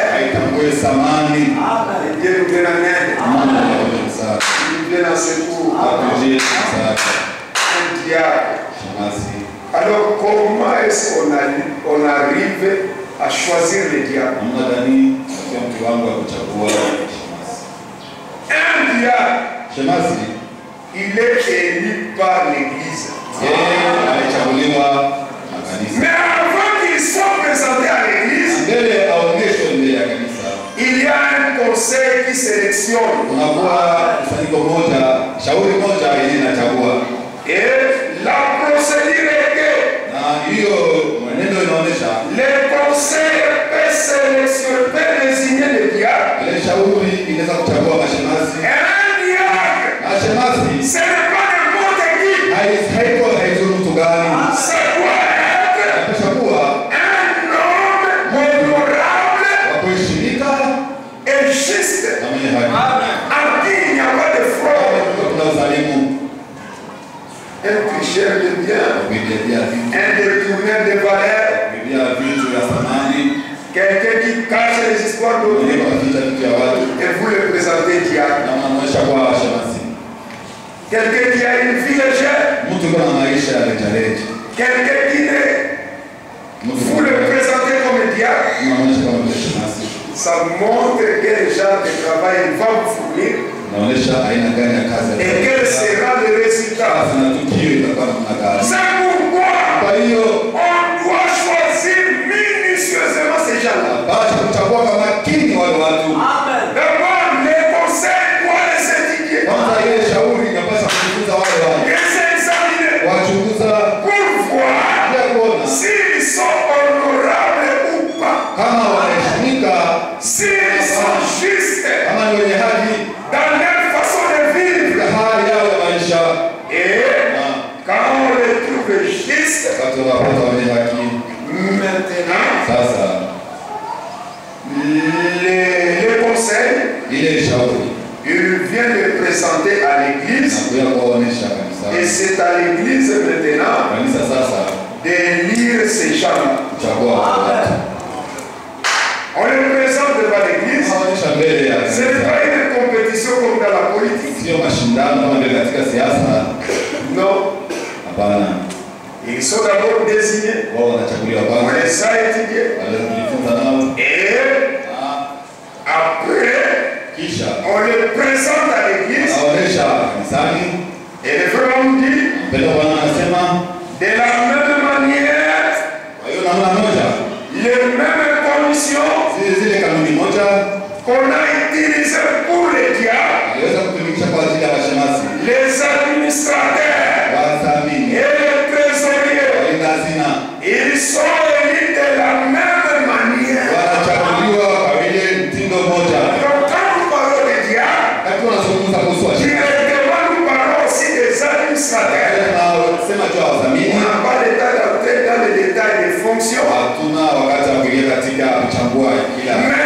Dieu nous donne un aide. Il nous donne un secours. Un diable. Alors comment est-ce qu'on arrive à choisir le diable? Un diable, il est élu par l'Église. Mais avant qu'il soit présenté à l'Église, il y a un conseil qui sélectionne. Et la procédure est que le conseil peut sélectionner, peut désigner le diable. Et un diable, ce n'est pas n'importe qui. Ça doit être un homme honorable et juste, en qui il n'y a pas de fraude. Un tricheur de bien, un détourneur de valeur, quelqu'un qui cache les histoires d'autrui, et vous le présentez diable. Quelqu'un qui a une vie légère, quelqu'un qui est, vous le présentez comme diable. Ça montre quel genre de travail il va vous fournir. Et quel sera le résultat? C'est pourquoi on doit choisir minutieusement ces gens-là. D'abord, les conseils doivent les étudier. Les examiner pour voir s'ils sont honorables ou pas. S'ils sont justes dans leur façon de vivre. Et quand on les trouve justes, maintenant, les conseils, il vient les présenter à l'église. Et c'est à l'église maintenant de lire ces gens-là. On les présente devant l'église. Ce n'est pas une compétition comme dans la politique. Non. Ils sont d'abord désignés. On les a étudiés. Et après, on les présente à l'église. Et le frère nous dit, de la même manière, les mêmes conditions qu'on a utilisées pour les diables, les administrateurs et les trésoriers, ils sont élus de la même manière. Donc quand nous parlons des diables, directement nous parlons aussi des administrateurs. On n'a pas le temps d'entrer dans les détails des fonctions. Mais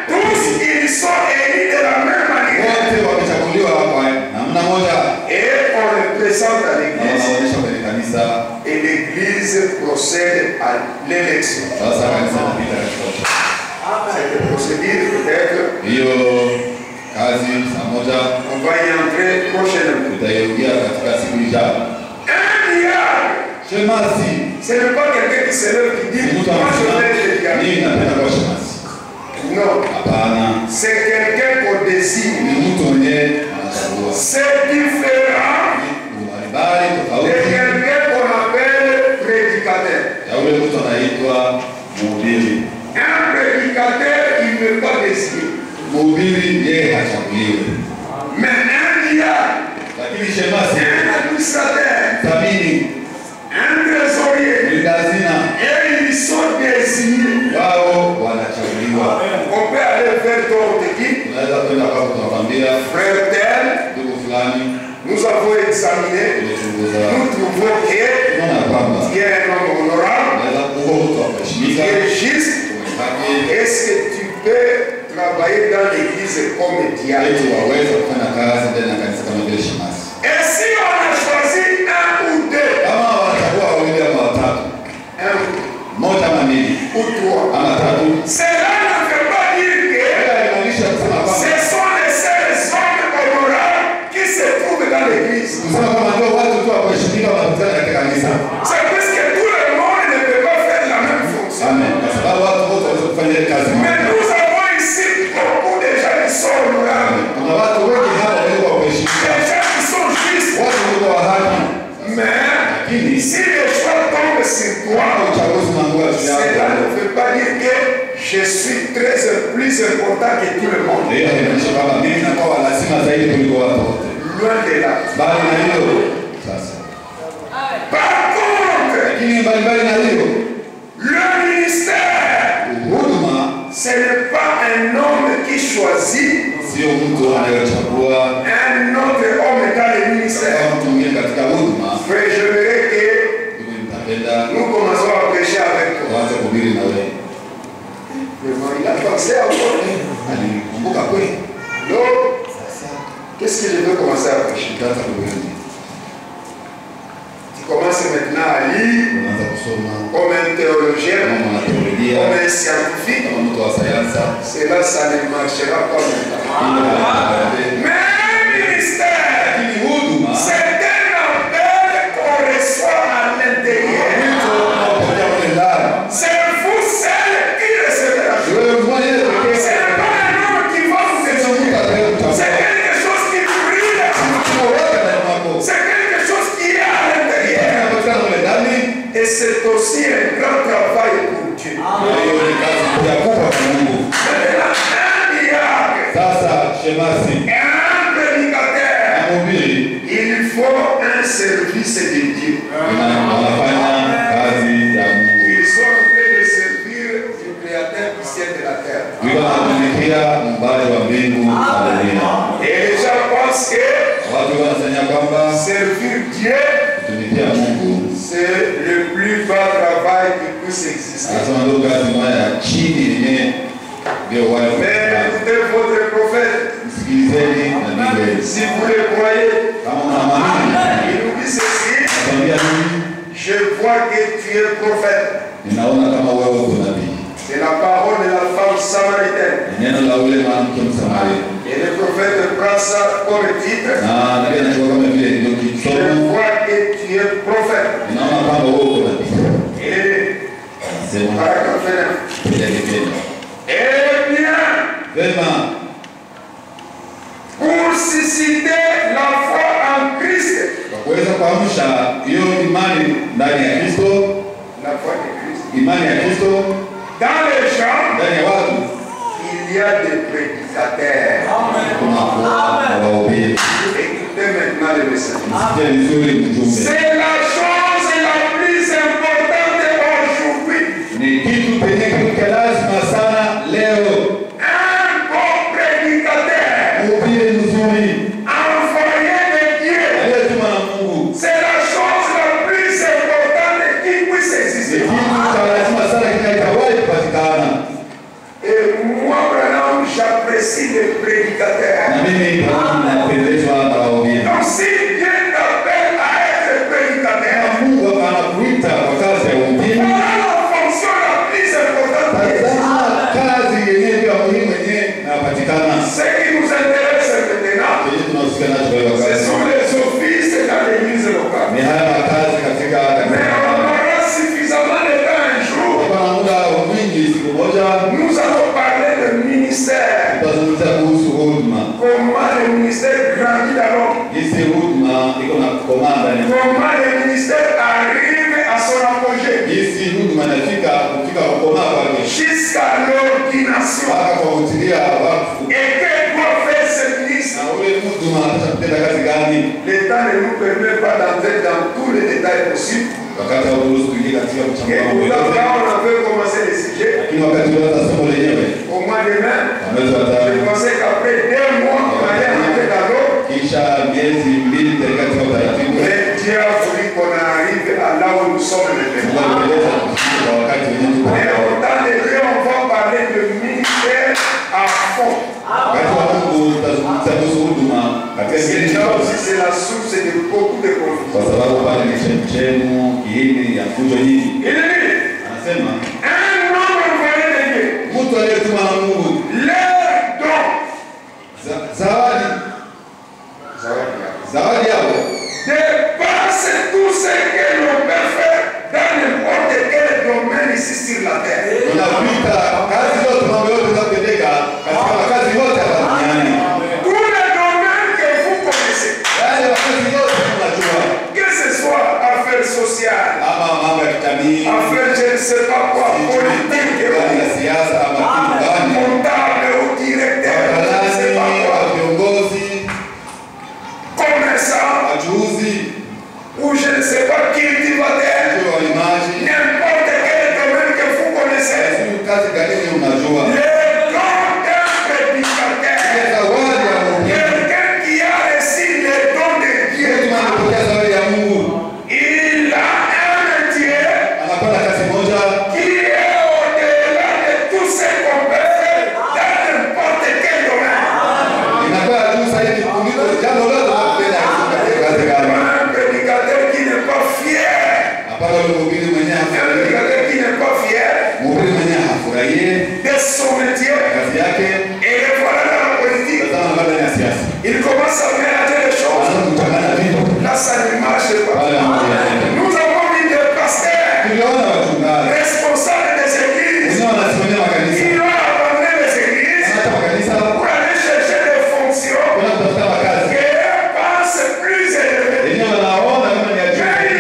tous ils sont élus de la même manière. Et on les présente à l'église. Et l'église procède à l'élection. Cette procédure peut-être, on va y entrer prochainement. Un diable, ce n'est pas quelqu'un qui se lève qui dit moi je vais le diable. Non, c'est quelqu'un qu'on désigne. C'est différent de quelqu'un qu'on appelle prédicateur. Un prédicateur, il ne veut pas désigner. Mais un diable, un administrateur, un trésorier, et ils sont désignés. frère tel, nous avons examiné, nous trouvons qu'il y a un homme honorable, qui est juste. Est-ce que tu peux travailler dans l'église comme diacre? Et si on a choisi un ou deux, ou trois, cela ne veut pas dire que ce sont les seuls hommes honorables qui se trouvent dans l'église. C'est parce que tout le monde ne peut pas faire la même fonction. Mais nous avons ici beaucoup de gens qui sont honorables, des gens qui sont justes. Mais si les choix tombent sur toi, cela ne veut pas dire que je suis plus important que tout le monde. Loin de là. Par contre, le ministère, ce n'est pas un homme qui choisit un autre homme dans le ministère. Frère, je verrai que nous commençons à prêcher avec toi. Il a pensé à moi. Donc, qu'est-ce que je veux commencer à prêcher? Tu commences maintenant à lire comme un théologien, comme un scientifique. Cela, ça ne marchera pas maintenant. Mais un ministère, c'est un appel qu'on reçoit à l'intérieur. C'est vous seul qui recevez la chose. Ce n'est pas un homme qui va vous expliquer. C'est quelque chose qui brille. C'est quelque chose qui est à l'intérieur. Et c'est aussi un grand travail pour Dieu. Maintenant, un diacre, un prédicateur, il faut un service de Dieu. Ils sont en train de servir du Créateur du ciel et de la terre. Et les gens pensent que servir Dieu, c'est le plus bas travail qui puisse exister. Mais écoutez votre prophète, si vous le croyez, il nous dit ceci: je vois que tu es prophète. C'est la parole de la femme samaritaine. Et le prophète prend ça comme titre. Je vois que tu es prophète. Et paragraphe 9. Eh bien, pour susciter la foi en Christ, la foi de Christ, dans les gens, il y a des prédicateurs. Écoutez maintenant le message. C'est la chose la plus importante aujourd'hui. Un bon prédicateur, envoyé de Dieu, c'est la chose la plus importante qui puisse exister. Et moi, Branham, j'apprécie les prédicateurs. Donc, si Dieu t'appelle à être prédicateur, voilà la fonction la plus importante. Ce qui nous intéresse maintenant, ce sont les offices dans l'église locale. Mais on aura suffisamment de temps un jour. Nous allons parler de ministère. Comment le ministère grandit d'abord. Comment le ministère arrive à son apogée. Jusqu'à l'ordination. Et que doit faire ce ministre? L'État ne nous permet pas d'entrer dans tous les détails possibles. Et pourtant, quand on avait commencé le sujet, au mois de mai, je pensais qu'après 2 kisha miezi 2 katika utaratibu. Dieu a voulu qu'on arrive à là où nous sommes maintenant. Et dans les lieux, on va parler de ministère à fond. C'est la source de beaucoup de confusion. Il dit, un homme envoyé de Dieu, leur don, dépasse tout ce que l'on peut faire dans n'importe quel domaine ici sur la terre. Tous les domaines que vous connaissez, que ce soit affaires sociales, affaires je ne sais pas quoi, politique, comptable ou directeur, je ne sais pas quoi, commerçant, ou je ne sais pas cultivateur, n'importe quel domaine que vous connaissez, le don d'un prédicateur, quelqu'un qui a reçu le don de Dieu, il a un Dieu qui est au-delà de tout ce qu'on peut faire dans n'importe quel domaine. Un prédicateur qui n'est pas fier, qui n'est pas fier de son métier, et le voilà dans la politique. Il commence à mélanger les choses. Là, ça ne marche pas. Nous avons mis des pasteurs responsables des églises qui ont abandonné les églises pour aller chercher des fonctions qui pensent plus élevées. Mais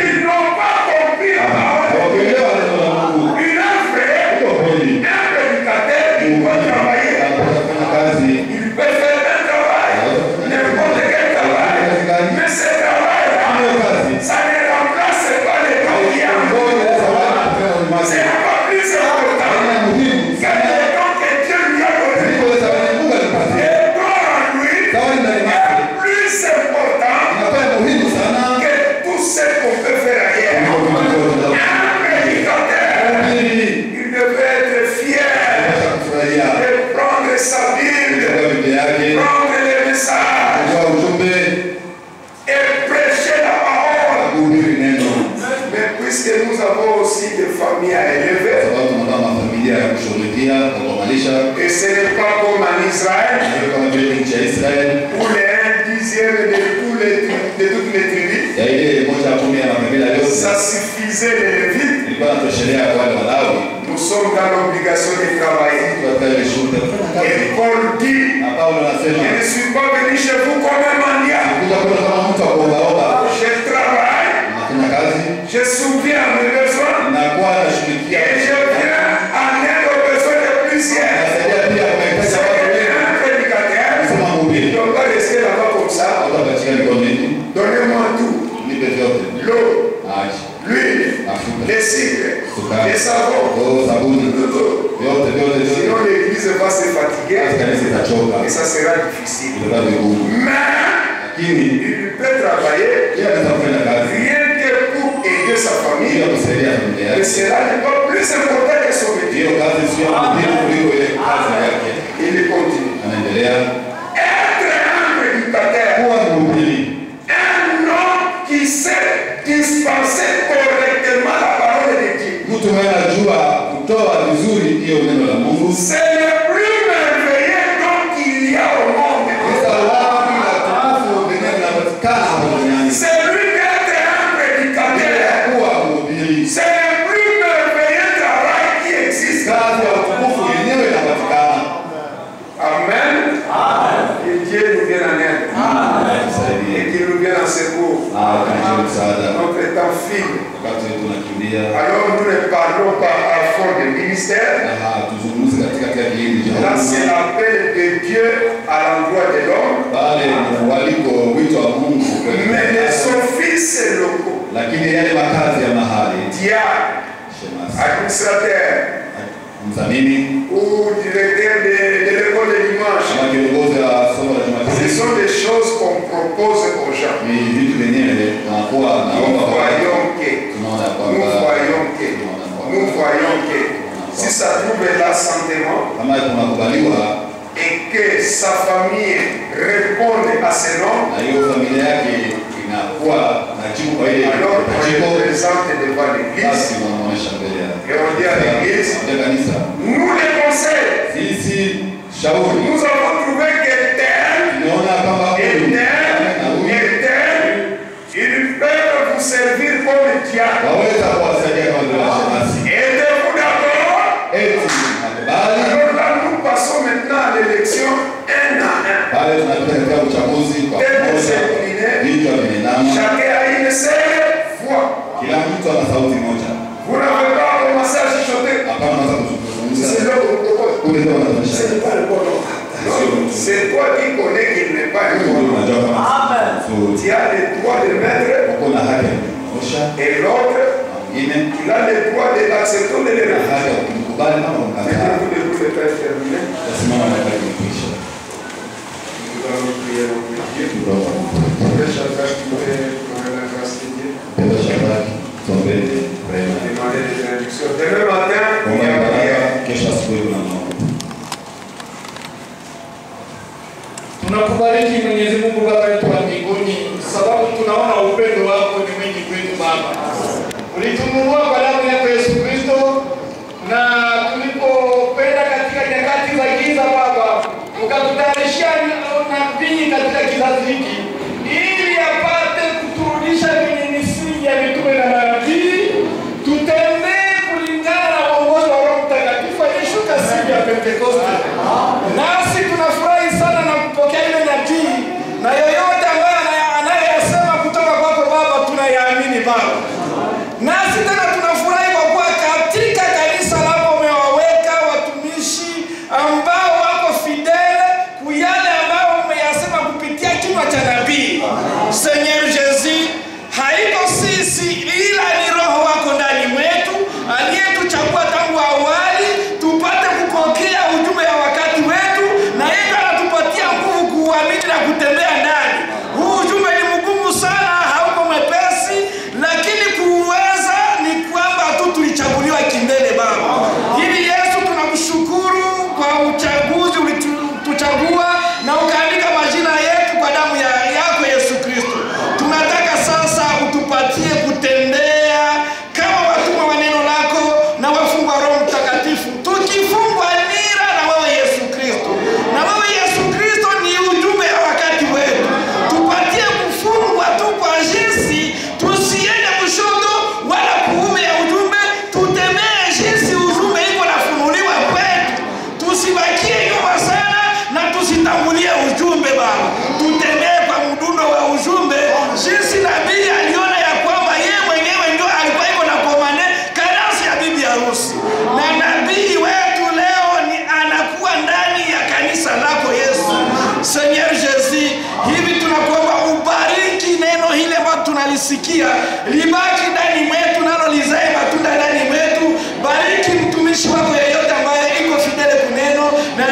ils n'ont pas compris la parole. Il a fait un prédicateur, il doit travailler. Il peut faire un travail, n'importe quel travail. Mais ce travail-là, ça ne remplace pas les dons qui ont. C'est pas plus important que les dons que Dieu lui a donnés. Les dons en lui est plus important que tout ce qu'on peut faire ailleurs. Un prédicateur, il devait être fier de prendre sa Bible, prendre les messages et prêcher la parole. Mais puisque nous avons aussi des familles à élever, et ce n'est pas comme en Israël, où les 1/10 de toutes les tribus, ça suffisait les Lévites. Nous sommes dans l'obligation de travailler. Et Paul dit, je ne suis pas venu chez vous comme un mendiant. Je travaille, je souviens à mes besoins, et je viens en aide aux besoins de plusieurs. C'est un prédicateur, il ne doit pas rester là-bas comme ça. Donnez-moi tout. L'eau, l'huile, les sucres, les savons. Sinon l'église va se fatiguer et ça sera difficile. Mais il peut travailler rien que pour aider sa famille. Mais cela n'est pas plus important que son métier. Il continue. Être un prédicateur, un homme qui sait dispenser correctement la parole de Dieu, c'est le plus merveilleux don qu'il y a au monde. C'est lui d'être un prédicateur. C'est le plus merveilleux travail qui existe. Amen. Et Dieu nous vienne en aide. Et qu'il nous vienne en secours. Notre temps file. Alors nous ne parlons pas à fond de ministère. Là c'est l'appel de Dieu à l'endroit de l'homme. Mais les offices locaux, diacre, administrateur ou directeur de l'école de dimanche, ce sont des choses qu'on propose. propose aux gens. Nous voyons que si ça trouve l'assentiment et que sa famille réponde à ses noms, alors on les présente devant l'église et on dit à l'église, nous les conseils, nous avons trouvé que tel, ils peuvent vous servir comme diable. Êtes-vous d'accord? Alors là, nous passons maintenant à l'élection un à un. Chacun a une seule voix. Vous n'avez pas commencé à chuchoter. C'est là où c'est pas le bon nom. C'est toi qui connais qu'il n'est pas le bon nom. Tu as le droit de mettre et l'autre, il a le droit de l'accepter ou de le refuser. Maintenant, vous devez le faire terminer. Nous allons prier au Dieu. Père Shadrach, tu peux prendre la grâce de Dieu. Demander des bénédictions. Demain matin, il y a prière. Tunakubariki Mwenyezi Mungu Baba yetu wa mbinguni, sababu tunaona upendo wako ni mwingi kwetu Baba. Ulitununua kwa damu yako Yesu Kristo, na tulipopenda katika nyakati za giza Baba, ukatutayarishia nabii katika kizazi hiki ili apate kuturudisha kwenye misingi ya mitume na manabii, tutembee kulingana na uongozi wa Roho Mtakatifu aliyeshuka siku ya Pentekoste. Nasi tunafurahi sana na kupokea ile nabii, na yoyote ambaye anayesema kutoka kwako Baba tunayaamini Baba. Nasi tena tunafurahi kwa kuwa katika kanisa lako umewaweka watumishi ambao wako fidele kuyale ambao umeyasema kupitia kinywa cha nabii. Seigneur Jésus, haiko sisi ila ni Roho wako ndani mwetu aliyetuchagua tangu awali tupate kupokea ujumbe wa wakati wetu, na yeye anatupatia nguvu kuamini na kutembea ndani. Huu ujumbe ni mgumu sana, hauko mwepesi, lakini kuweza ni kwamba tu tulichaguliwa kimbele Baba. Hivi Yesu tunakushukuru kwa uchaguzi ulituchagua na ukaandika majina yetu kwa damu yako Yesu Kristo. Tunataka sasa utupatie kutembea kama watumwa wa neno lako na wafungwa Roho Mtakatifu, tukifungwa nira na wewe Yesu Kristo. Na wewe Yesu Kristo ni ujumbe wa wakati wetu. Tupatie kufungwa tu kwa jinsi tusiende kushoto wala kuume ya ujumbe, tutembee jinsi ujumbe iko nafunuliwa kwetu. Tusibakie nyuma sana na tusitangulie ujumbe Baba. Tutembee kwa mdundo wa ujumbe jinsi nabii aliona ya kwamba yeye mwenyewe ndio alikuwa iko na komane kanasi ya bibi harusi. Na nabii wetu leo ni anakuwa ndani ya kanisa lako Yesu. Seigneur Jésus, hivi tunakuomba ubariki neno hili ambalo tunalisikia, libaki ndani mwetu nalo lizae matunda ndani mwetu. Bariki mtumishi wako yeyote ambaye iko fidele kuneno, na